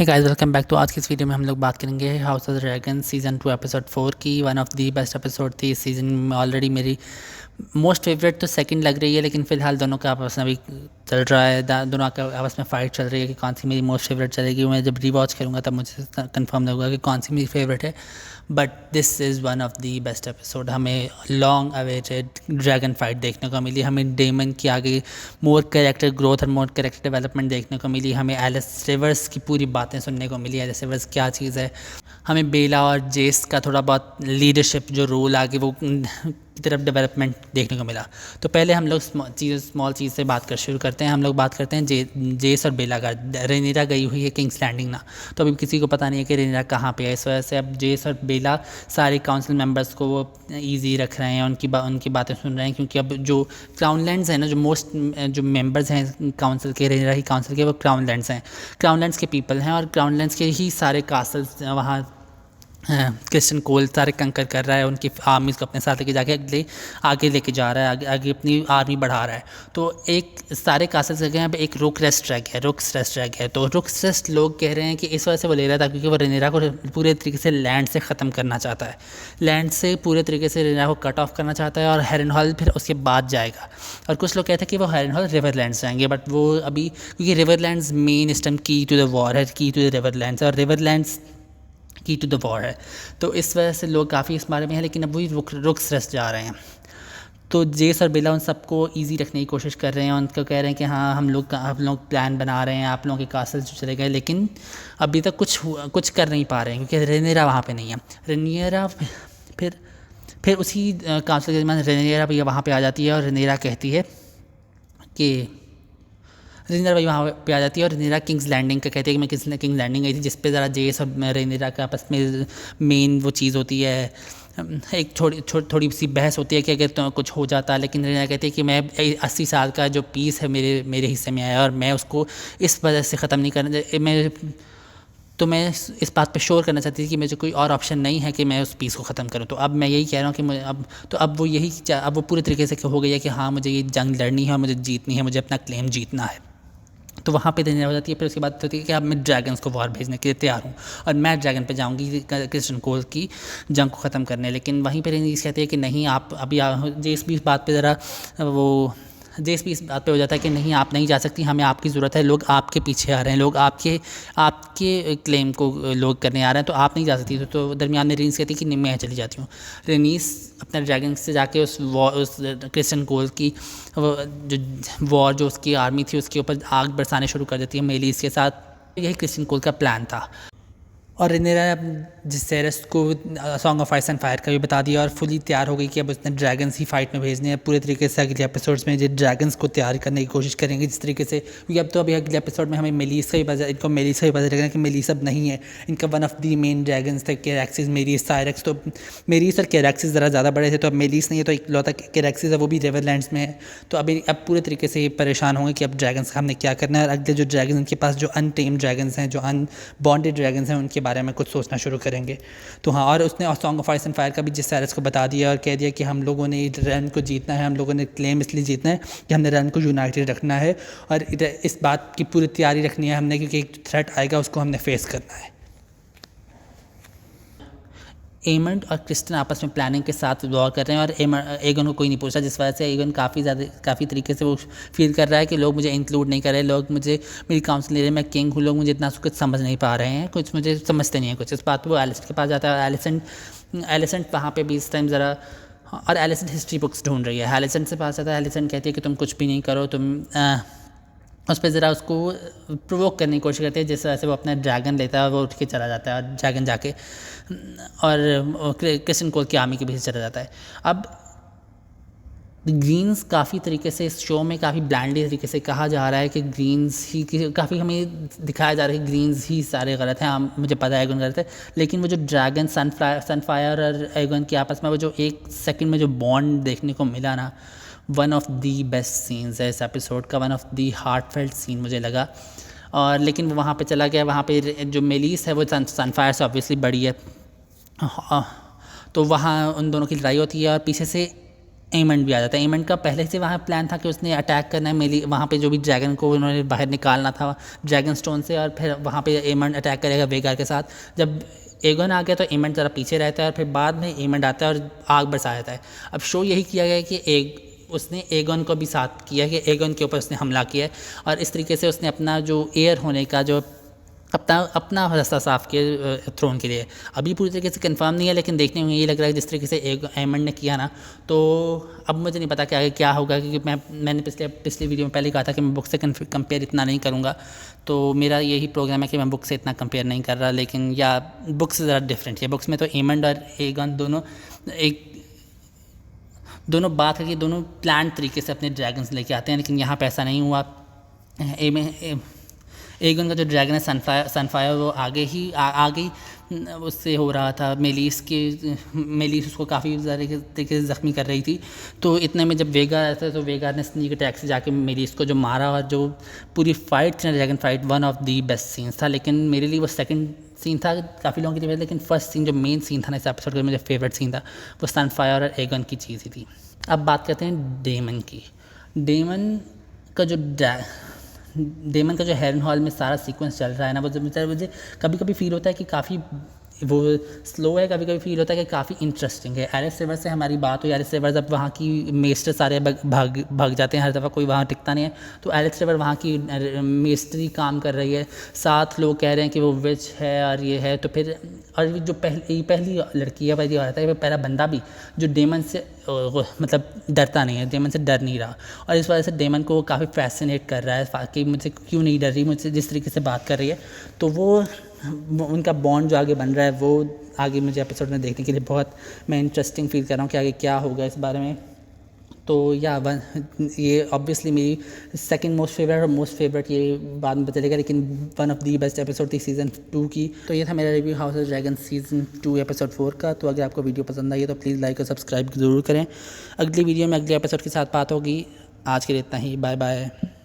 Hey guys, welcome back. तो आज की इस वीडियो में हम लोग बात करेंगे house of dragon season 2 episode 4 की। One of the best episode थी इस सीज़न में। ऑलरेडी मेरी मोस्ट फेवरेट तो सेकंड लग रही है, लेकिन फ़िलहाल दोनों का आपस में अभी चल रहा है, दोनों का आपस में फ़ाइट चल रही है कि कौन सी मेरी मोस्ट फेवरेट चलेगी। मैं जब रीवॉच करूँगा तब मुझे कंफर्म होगा कि कौन सी मेरी फेवरेट है। But this is one of the best episode. हमें लॉन्ग अवेटेड ड्रैगन फाइट देखने को मिली। हमें डेमन की आगे मोर कैरेक्टर ग्रोथ और मोर कैरेक्टर डेवलपमेंट देखने को मिली। हमें एलिस रिवर्स की पूरी बातें सुनने को मिली। एलिस रिवर्स क्या चीज़ है। हमें बेला और जेस का थोड़ा बहुत लीडरशिप जो रोल आगे वो की तरफ डेवलपमेंट देखने को मिला। तो पहले हम लोग स्मॉल चीज़ से बात कर शुरू करते हैं। हम लोग बात करते हैं जेस और बेला का। रेनिरा गई हुई है किंग्स लैंडिंग ना, तो अभी किसी को पता नहीं है कि रेनिरा कहाँ पे है। इस वजह से अब जेस और बेला सारे काउंसिल मेंबर्स को वो ईजी रख रहे हैं, उनकी बातें सुन रहे हैं, क्योंकि अब जो क्राउन लैंड्स हैं ना, जो मेंबर्स हैं काउंसिल के, रेनिरा ही काउंसिल के, वो क्राउन लैंड्स हैं, क्राउन लैंड्स के पीपल हैं। और क्राउन लैंड्स के ही सारे कासल्स वहाँ क्रिस्टन कोल सारे कंकर कर रहा है, उनकी आर्मीज़ को अपने साथ लेके जाके आगे लेके जा रहा है, आगे अपनी आर्मी बढ़ा रहा है। तो एक सारे कासल जगह यहाँ पे एक रुक रेस्ट ट्रैक है। तो रुक रेस्ट लोग कह रहे हैं कि इस वजह से वो ले रहा था क्योंकि वो रेनेरा को पूरे तरीके से लैंड से ख़त्म करना चाहता है, लैंड से पूरे तरीके से रेनेरा को कट ऑफ करना चाहता है, और हेरनहॉल फिर उसके बाद जाएगा। और कुछ लोग कहते हैं कि वो हेरनहॉल रिवरलैंड्स जाएंगे, बट वो अभी क्योंकि रिवरलैंड्स मेन इस टाइम की टू द वॉर है, की टू द रिवरलैंड्स, और रिवरलैंड्स की टू द वॉर है। तो इस वजह से लोग काफ़ी इस बारे में हैं, लेकिन अब वही रुक्स रेस्ट जा रहे हैं। तो जेस और बेला उन सबको इजी रखने की कोशिश कर रहे हैं, उनको कह रहे हैं कि हाँ हम लोग प्लान बना रहे हैं, आप लोगों के कासल जो चले गए, लेकिन अभी तक कुछ कर नहीं पा रहे हैं क्योंकि रेनेरा वहाँ पे नहीं है। रेनेरा फिर उसी काउंसिल के दरमियान रेनेरा भी वहाँ पे आ जाती है, और रेनेरा कहती है कि रेनिरा भाई वहाँ पे आ जाती है, और रेनिरा किंग्स लैंडिंग का कहती है कि मैं किंग्स लैंडिंग गई थी, जिस पे ज़रा जेस और रेनिरा का आपस में मेन वो चीज़ होती है, एक थोड़ी सी बहस होती है कि अगर तो कुछ हो जाता। लेकिन रेनिरा कहती है कि मैं 80 साल का जो पीस है मेरे हिस्से में आया, और मैं उसको इस वजह से ख़त्म नहीं करना, मैं इस बात पे श्योर करना चाहती थी कि मुझे कोई और ऑप्शन नहीं है कि मैं उस पीस को ख़त्म करूं। तो अब मैं यही कह रहा हूं कि अब वो पूरे तरीके से हो गई है कि हाँ मुझे ये जंग लड़नी है और मुझे जीतनी है, मुझे अपना क्लेम जीतना है। तो वहाँ पे देने हो जाती है। फिर उसके बाद होती है कि अब मैं ड्रैगन्स को वॉर भेजने के लिए तैयार हूँ, और मैं ड्रैगन पे जाऊँगी क्रिस्टन कोल की जंग को ख़त्म करने। लेकिन वहीं पर रेनीस कहती है कि नहीं, आप अभी जेस भी इस बात पे ज़रा जेस भी इस बात पे हो जाता है कि नहीं, आप नहीं जा सकती, हमें आपकी ज़रूरत है, लोग आपके पीछे आ रहे हैं, लोग आपके क्लेम को लोग करने आ रहे हैं, तो आप नहीं जा सकती। तो दरमियान में रेनीस कहती है कि नहीं, मैं चली जाती हूँ। रेनीस अपने ड्रैगन से जाके उस क्रिस्टन कोल की जो वॉर जो उसकी आर्मी थी उसके ऊपर आग बरसाने शुरू कर देती है मेलिस के साथ। यही क्रिस्टन कोल का प्लान था। और रेनेरा जिसेरस को song of ice and fire का भी बता दिया, और फुली तैयार हो गई कि अब उसने ड्रैगन्स ही फाइट में भेजने हैं। पूरे तरीके से अगले एपिसोड्स में जो ड्रैगन्स को तैयार करने की कोशिश करेंगे, जिस तरीके से, क्योंकि अभी अगले एपिसोड में हमें मेलिस का ही पता चलेगा कि मेलिस अब नहीं है। इनका one of the main dragons थे कैरेक्सिस, मेलिस, साइरेक्स। तो मेलिस और कैरेक्सिस ज़रा ज़्यादा बड़े थे, तो अब मेलिस नहीं है, तो इकलौता कैरेक्सिस है, वो भी रिवरलैंड्स में है। तो अब पूरे तरीके से परेशान होंगे कि अब ड्रैगन्स का हमने क्या करना है। और अगले जो ड्रैगन उनके पास जो अनटेम ड्रैगन्स हैं, जो अनबॉन्डेड ड्रैगन्स हैं, उनके बारे में कुछ सोचना शुरू करेंगे। तो हाँ, और उसने song of ice and fire का भी जिसेरस को बता दिया और कह दिया कि हम लोगों ने रन को जीतना है, हम लोगों ने क्लेम इसलिए जीतना है कि हमने रन को यूनाइटेड रखना है, और इस बात की पूरी तैयारी रखनी है हमने, क्योंकि एक थ्रेट आएगा उसको हमने फेस करना है। एमंड और क्रिस्टन आपस में प्लानिंग के साथ वॉर कर रहे हैं, और एगन को कोई नहीं पूछा, जिस वजह से एगन काफ़ी तरीके से वो फील कर रहा है कि लोग मुझे इंक्लूड नहीं कर रहे, लोग मुझे मेरी काउंसिल ले रहे हैं, मैं किंग हूँ, लोग मुझे इतना कुछ समझ नहीं पा रहे हैं, कुछ मुझे समझते नहीं है कुछ। इस बात पर वो एलिसेंट के पास जाता है, और एलिसेंट वहाँ पर भी इस टाइम ज़रा, और एलिसेंट हिस्ट्री बुक्स ढूंढ रही है। एलिसेंट से पास आता है, एलिसेंट कहती है कि तुम कुछ भी नहीं करो, तुम उस पर ज़रा उसको प्रोवोक करने की कोशिश करते हैं, जिस वजह से वो अपना ड्रैगन लेता है और वो उठ के चला जाता है, और ड्रैगन जाके और क्रिस्टन कोल की आर्मी के पीछे चला जाता है। अब ग्रीन्स काफ़ी तरीके से इस शो में काफ़ी ब्लैंडली तरीके से कहा जा रहा है कि ग्रीन्स ही काफ़ी हमें दिखाया जा रहा है कि ग्रीन्स ही सारे गलत हैं। मुझे पता है एगन गलत है, लेकिन वो जो ड्रैगन सनफायर और एगन के आपस में वो जो एक सेकंड में जो बॉन्ड देखने को मिला ना, one of the best scenes है इस एपिसोड का, one of the heartfelt scene मुझे लगा। और लेकिन वो वहाँ पे चला गया, वहाँ पे जो मेलिस है वो सनफायर से ऑब्वियसली बड़ी है, तो वहाँ उन दोनों की लड़ाई होती है, और पीछे से एमंड भी आ जाता है। एमंड का पहले से वहाँ प्लान था कि उसने अटैक करना है मेली, वहाँ पे जो भी ड्रैगन को उन्होंने बाहर निकालना था ड्रैगन स्टोन से, और फिर वहाँ पे एमंड अटैक करेगा वेगार के साथ। जब एगन आ गया तो एमंड ज़रा पीछे रहता है और फिर बाद में एमंड आता है और आग बरसा जाता है। अब शो यही किया गया है कि उसने एगन को भी साथ किया कि एगन के ऊपर उसने हमला किया है, और इस तरीके से उसने अपना जो एयर होने का जो अपना रास्ता साफ किया थ्रोन के लिए। अभी पूरी तरीके से कंफर्म नहीं है, लेकिन देखने में ये लग रहा है जिस तरीके से एमंड ने किया ना, तो अब मुझे नहीं पता कि आगे क्या होगा, क्योंकि मैंने पिछले वीडियो में पहले कहा था कि मैं बुक से कंपेयर इतना नहीं करूँगा। तो मेरा यही प्रोग्राम है कि मैं बुक से इतना कंपेयर नहीं कर रहा, लेकिन या बुक से ज़रा डिफरेंट है। बुक्स में तो एमंड और एगन दोनों बात है कि दोनों प्लान तरीके से अपने ड्रैगन्स लेके आते हैं, लेकिन यहाँ पे ऐसा नहीं हुआ। एगन का जो ड्रैगन है सनफायर वो आगे ही उससे हो रहा था, मेलिस उसको काफ़ी तरीके से ज़ख्मी कर रही थी। तो इतने में जब वेगार आता है तो वेगार ने स्नीक अटैक से जाके मेलिस को जो मारा, और जो पूरी फाइट थी ना dragon fight, one of the best scenes था। लेकिन मेरे लिए वो सेकंड सीन था काफ़ी लोगों के लिए, लेकिन फर्स्ट सीन जो मेन सीन था ना इस एपिसोड का, मुझे फेवरेट सीन था, वो सनफायर और एगन की चीज़ ही थी। अब बात करते हैं डेमन की। डेमन का जो हेरन हॉल में सारा सीक्वेंस चल रहा है ना, वो मुझे कभी कभी फील होता है कि काफ़ी वो स्लो है, कभी कभी फील होता है कि काफ़ी इंटरेस्टिंग है। एलिस रिवर से हमारी बात हुई, एलिस रिवर जब वहाँ की मेस्टर सारे भाग जाते हैं, हर दफ़ा कोई वहाँ टिकता नहीं है, तो एलिस रिवर वहाँ की मेस्ट्री काम कर रही है। 7 लोग कह रहे हैं कि वो विच है और ये है, तो फिर और जो पहली लड़की है, पहली औरत है, वो पहला बंदा भी जो डेमन से मतलब डरता नहीं है, डेमन से डर नहीं रहा, और इस वजह से डेमन को काफ़ी फैसिनेट कर रहा है कि मुझे क्यों नहीं डर रही, मुझसे जिस तरीके से बात कर रही है। तो वो उनका बॉन्ड जो आगे बन रहा है, वो आगे मुझे एपिसोड में देखने के लिए बहुत मैं इंटरेस्टिंग फील कर रहा हूँ कि आगे क्या होगा इस बारे में। तो ये ऑब्वियसली मेरी सेकंड मोस्ट फेवरेट ये बाद में बदलेगा, लेकिन one of the best episode थी सीज़न 2 की। तो ये था मेरा review house of dragon season 2 episode 4 का। तो अगर आपको वीडियो पसंद आई है तो प्लीज़ लाइक और सब्सक्राइब ज़रूर करें। अगली वीडियो में अगले एपिसोड के साथ बात होगी। आज के लिए इतना ही, बाय बाय।